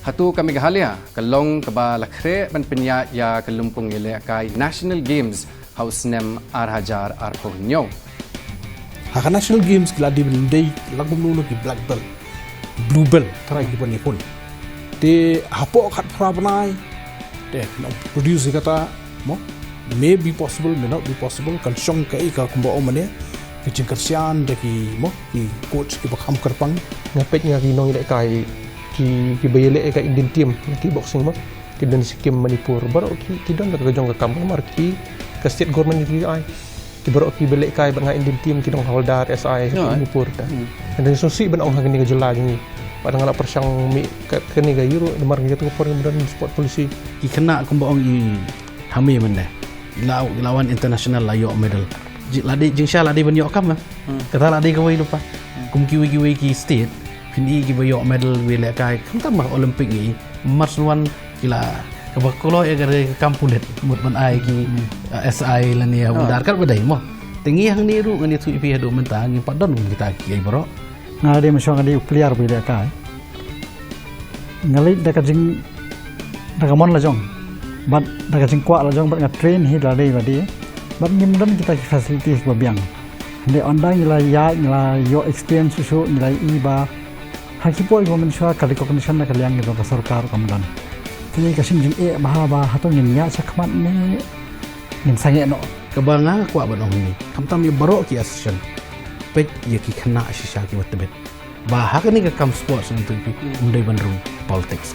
Hatu kami gahalia kalong kaba lakhre ban pinya ya kalumpung ile kai National Games House nem Arhajar Arpohnyo. Haka National Games kila di bendai lagu lulu ki black belt, blue belt tarai ki pani pun. Te hapo kat prabanai, te no produce kata mo may be possible, may not be possible. Kan song kai ka kumba omane ki jingkersian de ki mo ki coach ki bakham kerpang ngapet nga ki nong ile kai ki bayele ka Indian team ki boxing mo ki dan Sikkim Manipur baru ki don ka jong ka kampung mar ki ka state government ki ai ki baru ki bele kai ba nga Indian team ki dong Hawaldar SI Manipur ta dan so si ban ong hangin ga jela ni padang ala persang mi ka ni ga euro mar ga tu por dan sport polisi ki kena kumbaong i hami mende lawan international layo medal ladi jingsha ladi ban yok kam kata ladi ka wai lupa kum ki ki state pini ki bayok medal wile kai kam tambah olympic ni marswan kila kabakolo ya gare kampulet mut ban ai ki SI lan ya mudar kan badai mo tengi hang ni ru ngani tu ipi ado mentang ngi padon kita ki ai bro ngade masyo ngade player wile kai ngali daga jing daga mon la jong bat daga jing kwa la jong bat nga train hi ladi bat ngim dan kita facilities babiang de ondang ila ya ila yo experience so ila iba hakipo ibo mensha kali recognition na kaliang ito ka sarkar kamdan kini kasing jing bahaba hatong nya sakmat ni nin sange no kabanga kwa ban ong ni kam tam ye baro ki association pek ye ki khana shisha ki watbet ba hakani ka kam sports untuk ki undai ban room politics